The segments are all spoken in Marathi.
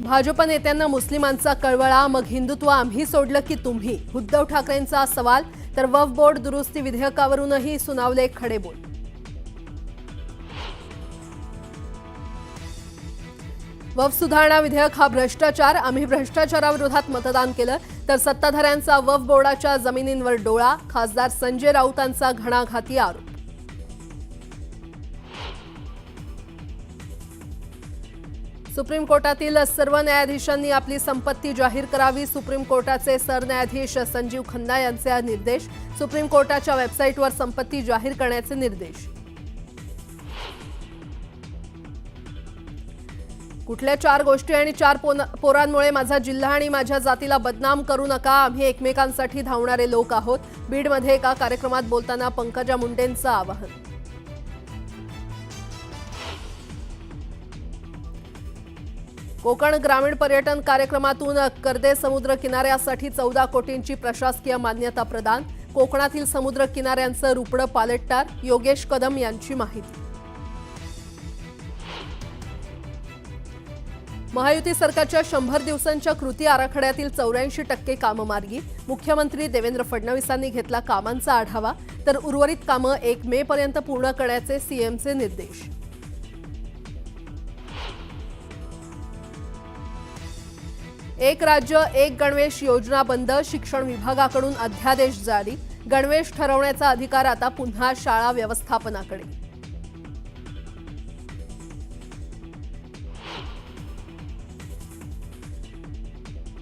भाजप नेत्यांना मुस्लिमांचा कळवळा, मग हिंदुत्व आम्ही सोडलं की तुम्ही? उद्धव ठाकरेंचा सवाल. तर वक्फ बोर्ड दुरुस्ती विधेयकावरूनही सुनावले खडेबोल. वक्फ सुधारणा विधेयक हा भ्रष्टाचार, आम्ही भ्रष्टाचाराविरोधात मतदान केलं. तर सत्ताधाऱ्यांचा वक्फ बोर्डाच्या जमिनींवर डोळा, खासदार संजय राऊतांचा घणाघाती आरोप. सुप्रीम कोर्टातील सर्व न्यायाधीशांनी आपली संपत्ती जाहीर करावी. सुप्रीम कोर्टाचे सरन्यायाधीश संजीव खन्ना यांचे निर्देश. सुप्रीम कोर्टाच्या वेबसाईटवर संपत्ती जाहीर करण्याचे निर्देश. कुठल्या 4 गोष्टी आणि 4 पोरांमुळे माझा जिल्हा आणि माझ्या जातीला बदनाम करू नका, आम्ही एकमेकांसाठी धावणारे लोक आहोत. बीडमध्ये एका कार्यक्रमात बोलताना पंकजा मुंडेंचं आवाहन. कोकण ग्रामीण पर्यटन कार्यक्रमातून कर्दे समुद्र किनाऱ्यासाठी 14 कोटींची प्रशासकीय मान्यता प्रदान. कोकणातील समुद्र किनाऱ्यांचं रुपडं पालटणार, योगेश कदम यांची माहिती. महायुती सरकारच्या 100 दिवसांच्या कृती आराखड्यातील 84% कामं मार्गी. मुख्यमंत्री देवेंद्र फडणवीसांनी घेतला कामांचा आढावा. तर उर्वरित कामं 1 मे पर्यंत पूर्ण करण्याचे सीएमचे निर्देश. एक राज्य एक गणवेश योजना बंद, शिक्षण विभागाकडून अध्यादेश जारी. गणवेश ठरवण्याचा अधिकार आता पुन्हा शाळा व्यवस्थापनाकडे.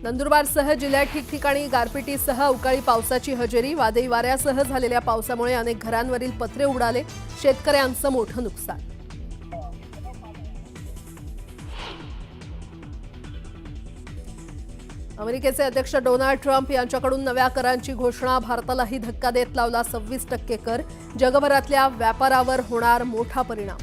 नंदुरबारसह जिल्ह्यात ठिकठिकाणी गारपिटीसह अवकाळी पावसाची हजेरी. वादळी वाऱ्यासह झालेल्या पावसामुळे अनेक घरांवरील पत्रे उडाले. शेतकऱ्यांचं मोठं नुकसान. अमेरिकेचे अध्यक्ष डोनाल्ड ट्रम्प यांच्याकडून नव्या करांची घोषणा. भारतालाही धक्का देत लावला 26% कर. जगभरातल्या व्यापारावर होणार मोठा परिणाम.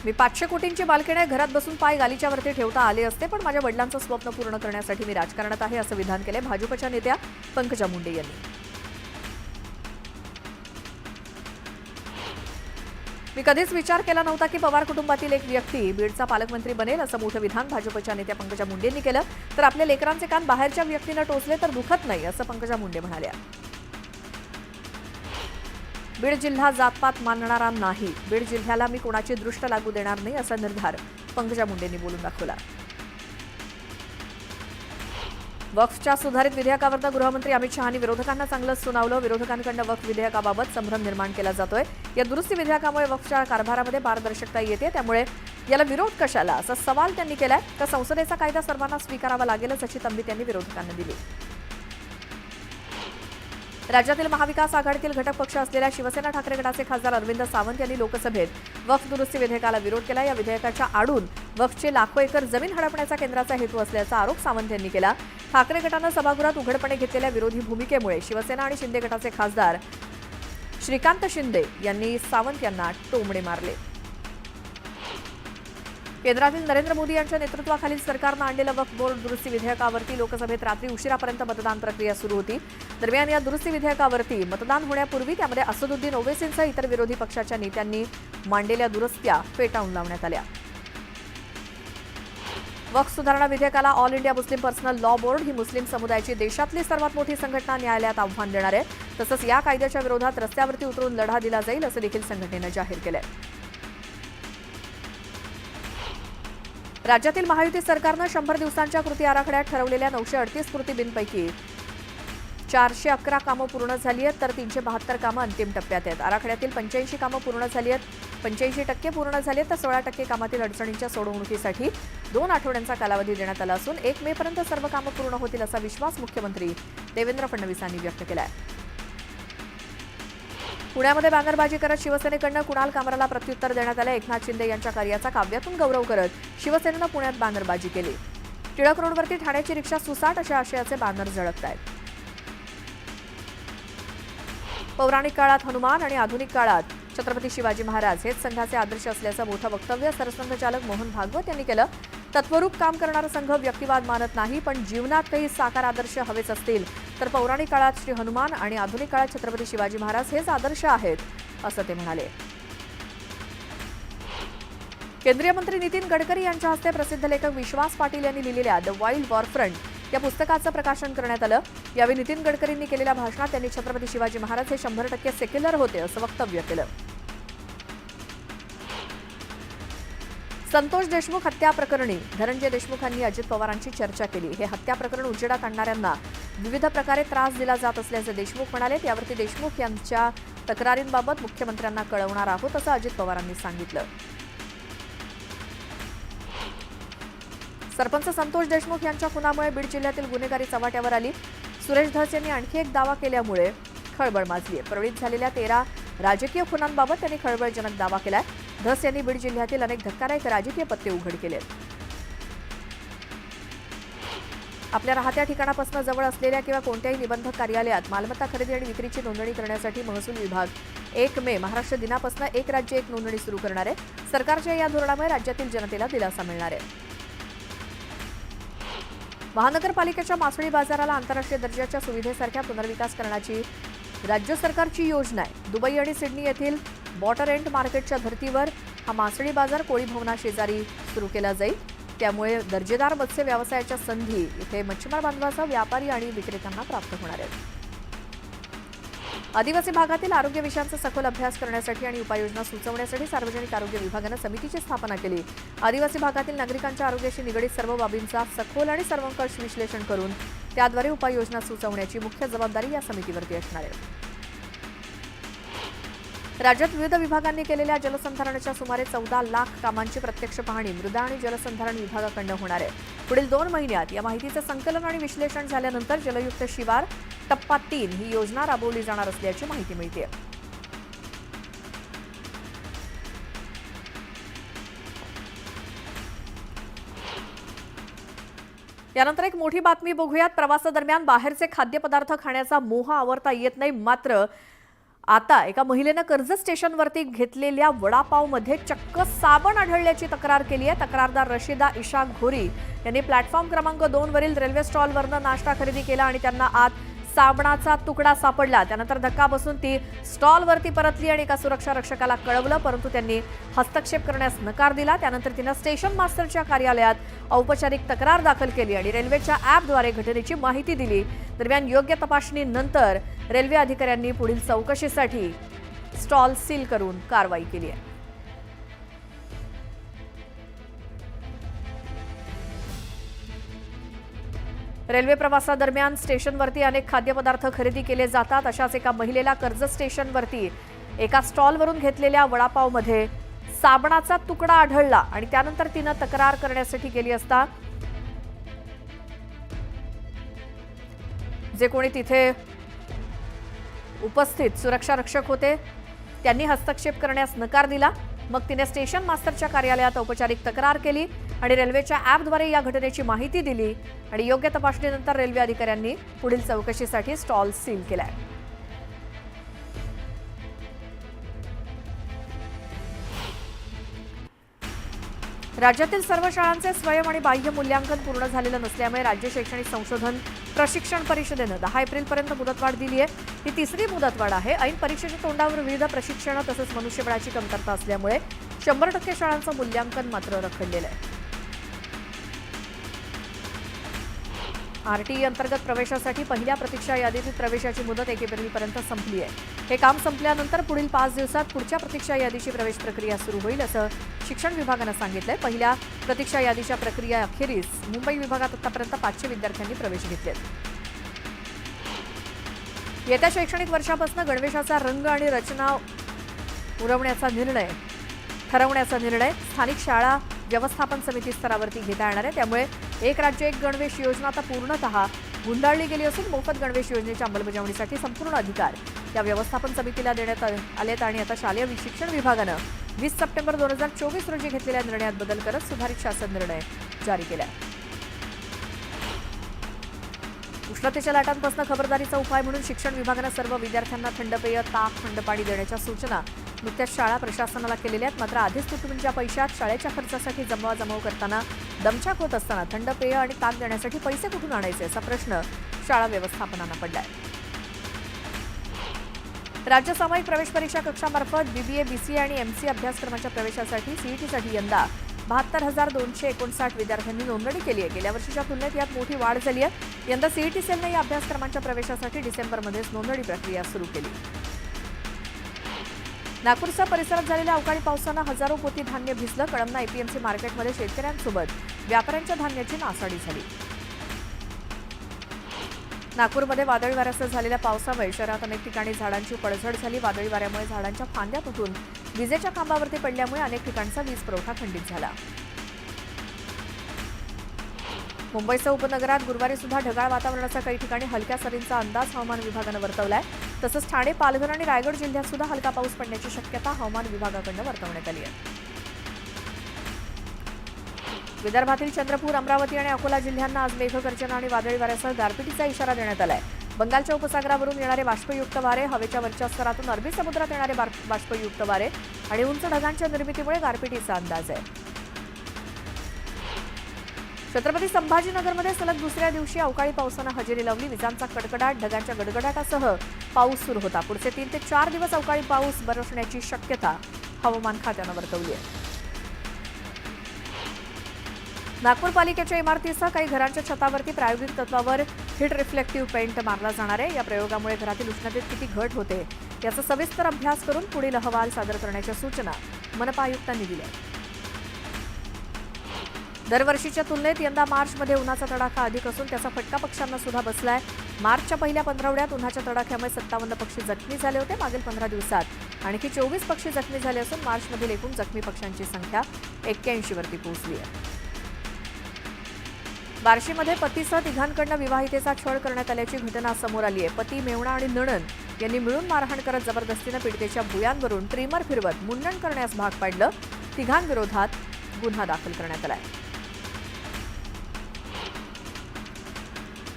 मी 500 कोटींची मालकीण घरात बसून पाय गालीच्या वरती ठेवता आले असते, पण माझ्या वडिलांचं स्वप्न पूर्ण करण्यासाठी मी राजकारणात आहे, असं विधान केले भाजपच्या नेत्या पंकजा मुंडे यांनी. मी कधीच विचार केला नव्हता की पवार कुटुंबातील एक व्यक्ती बीडचा पालकमंत्री बनेल, असं मोठं विधान भाजपच्या नेत्या पंकजा मुंडेंनी केलं. तर आपल्या लेकरांचे कान बाहेरच्या व्यक्तीनं टोचले तर दुखत नाही, असं पंकजा मुंडे म्हणाल्या. बीड जिल्हा जातपात मानणारा नाही. बीड जिल्ह्याला मी कोणाची दृष्ट लागू देणार नाही, असा निर्धार पंकजा मुंडेंनी बोलून दाखवला. वक्फच्या सुधारित विधेयकावर गृहमंत्री अमित शहांनी विरोधकांना चांगलंच सुनावलं. विरोधकांकडून वक्फ विधेयकाबाबत संभ्रम निर्माण केला जातोय. या दुरुस्ती विधेयकामुळे वक्फच्या कारभारामध्ये पारदर्शकता येते, त्यामुळे याला विरोध कशाला, असा सवाल त्यांनी केलाय. तर संसदेचा कायदा सर्वांना स्वीकारावा लागेलच, अशी तंबी त्यांनी विरोधकांना दिली. राज्यातील महाविकास आघाडीतील घटक पक्ष असलेल्या शिवसेना ठाकरे गटाचे खासदार अरविंद सावंत यांनी लोकसभेत वक्फ दुरुस्ती विधेयकाला विरोध केला. या विधेयकाच्या आडून वक्फचे लाखो एकर जमीन हडपण्याचा केंद्राचा हेतू असल्याचा आरोप सावंत यांनी केला. ठाकरे गटानं सभागृहात उघडपणे घेतलेल्या विरोधी भूमिकेमुळे शिवसेना आणि शिंदे गटाचे खासदार श्रीकांत शिंदे यांनी सावंत यांना टोमणे मारले. केंद्रातील नरेंद्र मोदी यांच्या नेतृत्वाखालील सरकारनं आणलेलं वक्फ बोर्ड दुरुस्ती विधेयकावरती लोकसभेत रात्री उशिरापर्यंत मतदान प्रक्रिया सुरू होती. दरम्यान या दुरुस्ती विधेयकावरती मतदान होण्यापूर्वी त्यामध्ये असदुद्दीन ओवैसींसह इतर विरोधी पक्षाच्या नेत्यांनी मांडलेल्या दुरुस्त्या फेटाळून लावण्यात आल्या. वक्फ सुधारणा विधेयकाला All India Muslim personal law board ही मुस्लिम समुदायाची देशातली सर्वात मोठी संघटना न्यायालयात आव्हान देणार आहे. तसंच या कायद्याच्या विरोधात रस्त्यावरती उतरून लढा दिला जाईल, असं देखील संघटनेनं जाहीर केलंय. राज्यातील महायुती सरकारनं 100 दिवसांच्या कृती आराखड्यात ठरवलेल्या 938 कृतीबिनपैकी 411 कामं पूर्ण झाली आहेत, तर 372 कामं अंतिम टप्प्यात आहेत. आराखड्यातील 85 कामं पूर्ण झाली आहेत, 85% पूर्ण झाली आहेत, तर 16% कामातील अडचणींच्या सोडवणुकीसाठी 2 आठवड्यांचा कालावधी देण्यात आला असून 1 मे पर्यंत सर्व कामं पूर्ण होतील, असा विश्वास मुख्यमंत्री देवेंद्र फडणवीसांनी व्यक्त केला आहे. पुण्यामध्ये बॅनरबाजी करत शिवसेनेकडनं कुणाल कामराला प्रत्युत्तर देण्यात आलं. एकनाथ शिंदे यांच्या कार्याचा काव्यातून गौरव करत शिवसेनेनं पुण्यात बॅनरबाजी केली. टिळक रोडवरती ठाण्याची रिक्षा सुसाट अशा आशयाचे बॅनर झळकत आहेत. पौराणिक काळात हनुमान आणि आधुनिक काळात छत्रपती शिवाजी महाराज हेच संघाचे आदर्श असल्याचं मोठं वक्तव्य सरसंघचालक मोहन भागवत यांनी केलं. तत्वरूप काम करणारा संघ व्यक्तिवाद मानत नाही, पण जीवनात काही साकार आदर्श हवेच असतील तर पौराणिक काळात श्री हनुमान आणि आधुनिक काळात छत्रपती शिवाजी महाराज हेच आदर्श आहेत, असं ते म्हणाले. केंद्रीय मंत्री नितीन गडकरी यांच्या हस्ते प्रसिद्ध लेखक विश्वास पाटील यांनी लिहिलेल्या द वाईल्ड वॉरफ्रंट या पुस्तकाचं प्रकाशन करण्यात आलं. यावेळी नितीन गडकरींनी केलेल्या भाषणात त्यांनी छत्रपती शिवाजी महाराज हे 100% सेक्युलर होते असं वक्तव्य केलं. संतोष देशमुख हत्या प्रकरणी धनंजय देशमुख यांनी अजित पवारांची चर्चा केली. हे हत्या प्रकरण उजेडात आणणाऱ्यांना विविध प्रकारे त्रास दिला जात असल्याचे देशमुख म्हणाले. यावरती देशमुख यांच्या तक्रारींबाबत मुख्यमंत्र्यांना कळवणार आहोत असं अजित पवारांनी सांगितलं. सरपंच संतोष देशमुख यांच्या खुनामुळे बीड जिल्ह्यातील गुन्हेगारी चव्हाट्यावर आली. सुरेश धस यांनी आणखी एक दावा केल्यामुळे खळबळ माजली आहे. परळीत झालेल्या 13 राजकीय खुनांबाबत त्यांनी खळबळजनक दावा केलाय. धस यांनी बीड जिल्ह्यातील अनेक धक्कादायक राजकीय पत्ते उघड केलेत. आपल्या राहत्या ठिकाणापासून जवळ असलेल्या किंवा कोणत्याही निबंधक कार्यालयात मालमत्ता खरेदी आणि विक्रीची नोंदणी करण्यासाठी महसूल विभाग 1 मे महाराष्ट्र दिनापासून 1 राज्य 1 नोंदणी सुरू करणार आहे. सरकारच्या या धोरणामुळे राज्यातील जनतेला दिलासा मिळणार आहे. महानगरपालिकेच्या मासळी बाजाराला आंतरराष्ट्रीय दर्जाच्या सुविधेसारख्या पुनर्विकास करण्याची राज्य सरकारची योजना आहे. दुबई आणि सिडनी येथील बॉटरएंट मार्केटच्या धर्तीवर हा मासळी बाजार कोळी भवनाशेजारी सुरू केला जाईल. त्यामुळे दर्जेदार मत्स्य व्यवसायाच्या संधी इथे मच्छीमार बांधवासह व्यापारी आणि विक्रेत्यांना प्राप्त होणार आहेत. आदिवासी भागातील आरोग्य विषयांचा सखोल अभ्यास करण्यासाठी आणि उपाययोजना सुचवण्यासाठी सार्वजनिक आरोग्य विभागाने समितीची स्थापना केली. आदिवासी भागातील नागरिकांच्या आरोग्याशी निगडीत सर्व बाबींचा सखोल आणि सर्वंकष विश्लेषण करून त्याद्वारे उपाययोजना सुचवण्याची मुख्य जबाबदारी या समितीवरती असणार आहे. राज्यात विविध विभागांनी केलेल्या जलसंधारणाच्या सुमारे 14 लाख कामांची प्रत्यक्ष पाहणी मृदा आणि जलसंधारण विभागाकडून होणार आहे. पुढील 2 महिन्यात या माहितीचं संकलन आणि विश्लेषण झाल्यानंतर जलयुक्त शिवार टप्पा 3 ही योजना राबवली जाणार असल्याची माहिती मिळते. यानंतर एक मोठी बातमी बघूयात. प्रवासादरम्यान बाहेरचे खाद्यपदार्थ खाण्याचा मोह आवरता येत नाही. मात्र आता एका महिलेनं कर्जत स्टेशनवरती घेतलेल्या वडापावमध्ये चक्क साबण आढळल्याची तक्रार केली आहे. तक्रारदार रशिदा इशाक घोरी यांनी प्लॅटफॉर्म क्रमांक 2 वरील रेल्वे स्टॉलवरनं नाश्ता खरेदी केला आणि त्यांना आत साबणाचा तुकडा सापडला. त्यानंतर धक्का बसून ती स्टॉलवरती परतली आणि एका सुरक्षा रक्षकाला कळवलं, परंतु त्यांनी हस्तक्षेप करण्यास नकार दिला. त्यानंतर तिनं स्टेशन मास्टरच्या कार्यालयात औपचारिक तक्रार दाखल केली आणि रेल्वेच्या ॲपद्वारे घटनेची माहिती दिली. दरम्यान योग्य तपासणीनंतर रेल्वे अधिकाऱ्यांनी पुढील चौकशीसाठी स्टॉल सील करून कारवाई केली आहे. रेल्वे प्रवासादरम्यान स्टेशनवरती अनेक खाद्यपदार्थ खरेदी केले जातात. अशाच एका महिलेला कर्जत स्टेशनवरती एका स्टॉलवरून घेतलेल्या वडापावमध्ये साबणाचा तुकडा आढळला आणि त्यानंतर तिनं तक्रार करण्यासाठी गेली असता जे कोणी तिथे उपस्थित सुरक्षा रक्षक होते त्यांनी हस्तक्षेप करण्यास नकार दिला. मग तिने स्टेशन मास्टरच्या कार्यालयात औपचारिक तक्रार केली आणि रेल्वेच्या ॲपद्वारे या घटनेची माहिती दिली आणि योग्य तपासणीनंतर रेल्वे अधिकाऱ्यांनी पुढील चौकशीसाठी स्टॉल सील केलाय. राज्यातील सर्व शाळांचे स्वयं आणि बाह्य मूल्यांकन पूर्ण झालेलं नसल्यामुळे राज्य शैक्षणिक संशोधन प्रशिक्षण परिषदेनं 10 एप्रिलपर्यंत मुदतवाढ दिली आहे. ही तिसरी मुदतवाढ आहे. ऐन परीक्षेच्या तोंडावर विविध प्रशिक्षण तसंच मनुष्यबळाची कमतरता असल्यामुळे 100% शाळांचं मूल्यांकन मात्र रखडलेलं आहे. आरटीई अंतर्गत प्रवेशासाठी पहिल्या प्रतीक्षा यादीतील प्रवेशाची मुदत 1 एप्रिलपर्यंत संपली आहे. हे काम संपल्यानंतर पुढील 5 दिवसात पुढच्या प्रतीक्षा यादीची प्रवेश प्रक्रिया सुरू होईल असं शिक्षण विभागानं सांगितलंय. पहिल्या प्रतीक्षा यादीच्या प्रक्रिया अखेरीस मुंबई विभागात आतापर्यंत 500 विद्यार्थ्यांनी प्रवेश घेतलेत. येत्या शैक्षणिक वर्षापासून गणवेशाचा रंग आणि रचना ठरवण्याचा निर्णय स्थानिक शाळा व्यवस्थापन समिती स्तरावरती घेता येणार आहे. त्यामुळे 1 राज्य 1 गणवेश योजना आता पूर्णतः गुंडाळली गेली असून मोफत गणवेश योजनेच्या अंमलबजावणीसाठी संपूर्ण अधिकार या व्यवस्थापन समितीला देण्यात आलेत आणि आता शालेय शिक्षण विभागानं 20 सप्टेंबर 2024 रोजी घेतलेल्या निर्णयात बदल करत सुधारित शासन निर्णय जारी केला. उष्णतेच्या लाटांपासून खबरदारीचा उपाय म्हणून शिक्षण विभागानं सर्व विद्यार्थ्यांना थंड पेय, ताक, थंड पाणी देण्याच्या सूचना नुकत्याच शाळा प्रशासनाला केलेल्या आहेत. मात्र आधीच तुटपुंच्या पैशात शाळेच्या खर्चासाठी जमवाजमव करताना दमछाक होत असताना थंड पेय आणि ताक देण्यासाठी पैसे कुठून आणायचे असा प्रश्न शाळा व्यवस्थापनाला पडलाय. राज्य सामायिक प्रवेश परीक्षा कक्षामार्फत बीबीए, बीसीए आणि एमसीए अभ्यासक्रमाच्या प्रवेशासाठी सीईटीसाठी यंदा 72,259 विद्यार्थ्यांनी नोंदणी केली आहे. गेल्या वर्षीच्या तुलनेत यात मोठी वाढ झाली आहे. यंदा सीईटी सेलने या अभ्यासक्रमांच्या प्रवेशासाठी डिसेंबरमध्येच नोंदणी प्रक्रिया सुरू केली. नागपूरच्या परिसरात झालेल्या अवकाळी पावसानं हजारो पोती धान्य भिजलं. कळमना एपीएमसी मार्केटमध्ये शेतकऱ्यांसोबत व्यापाऱ्यांच्या धान्याची नासाडी झाली. नागपूरमध्ये वादळी वाऱ्यासह झालेल्या पावसामुळे शहरात अनेक ठिकाणी झाडांची पडझड झाली. वादळी वाऱ्यामुळे झाडांच्या फांद्या तुटून विजेच्या खांबावरती पडल्यामुळे अनेक ठिकाणचा वीज पुरवठा खंडित झाला. मुंबईसह उपनगरात गुरुवारी सुद्धा ढगाळ वातावरणाचा काही ठिकाणी हलक्या सरींचा अंदाज हवामान विभागानं वर्तवलाय. तसंच ठाणे, पालघर आणि रायगड जिल्ह्यात सुद्धा हलका पाऊस पडण्याची शक्यता हवामान विभागाकडून वर्तवण्यात आली आहे. विदर्भातील चंद्रपूर, अमरावती आणि अकोला जिल्ह्यांना आज मेघगर्जना आणि वादळी वाऱ्यासह गारपिटीचा इशारा देण्यात आलाय. बंगालच्या उपसागरावरून येणारे बाष्पयुक्त वारे, हवेच्या वरच्या स्तरातून अरबी समुद्रात येणारे बाष्पयुक्त वारे आणि उंच ढगांच्या निर्मितीमुळे गारपिटीचा अंदाज आहे. छत्रपती संभाजीनगरमध्ये सलग दुसऱ्या दिवशी अवकाळी पावसानं हजेरी लावली. विजांचा कडकडाट, ढगांच्या गडगडाटासह पाऊस सुरू होता. पुढचे 3 ते 4 दिवस अवकाळी पाऊस बरसण्याची शक्यता हवामान खात्यानं वर्तवली आहे. नागपूर पालिकेच्या इमारतीसह काही घरांच्या छतावरती प्रायोगिक तत्वावर हीट रिफ्लेक्टिव्ह पेंट मारला जाणार आहे. या प्रयोगामुळे घरातील उष्णतेत किती घट होते याचा सविस्तर अभ्यास करून पुढील अहवाल सादर करण्याच्या सूचना मनपा आयुक्तांनी दिल्या. दरवर्षीच्या तुलनेत यंदा मार्चमध्ये उन्हाचा तडाखा अधिक असून त्याचा फटका पक्ष्यांना सुद्धा बसलाय. मार्चच्या पहिल्या 15 उन्हाच्या तडाख्यामुळे 57 पक्षी जखमी झाले होते. मागील 15 दिवसात आणखी 24 पक्षी जखमी झाले असून मार्चमधील एकूण जखमी पक्ष्यांची संख्या 81 वरती पोहोचली आहे. बार्शीमध्ये पतीसह तिघांकडनं विवाहितेचा छळ करण्यात आल्याची घटना समोर आली आहे. पती, मेव्हणा आणि नणंद यांनी मिळून मारहाण करत जबरदस्तीनं पीडितेच्या भुयांवरून ट्रिमर फिरवत मुंडन करण्यास भाग पाडलं. तिघांविरोधात गुन्हा दाखल करण्यात आलाय.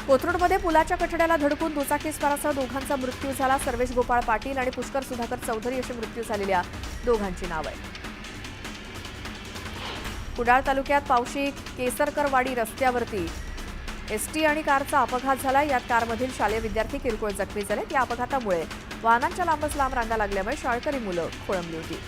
कोथरूडमध्ये पुलाच्या कठड्याला धडकून दुचाकीस्वारासह दोघांचा मृत्यू झाला. सर्वेश गोपाळ पाटील आणि पुष्कर सुधाकर चौधरी अशी मृत्यू झालेल्या दोघांची नाव आहे. कुडाळ तालुक्यात पावशी केसरकरवाडी रस्त्यावरती एसटी आणि कारचा अपघात झाला. यात कारमधील शालेय विद्यार्थी किरकोळ जखमी झाले. या अपघातामुळे वाहनांच्या लांबच लांब रांगा लागल्यामुळे शाळकरी मुलं खोळंबली होती.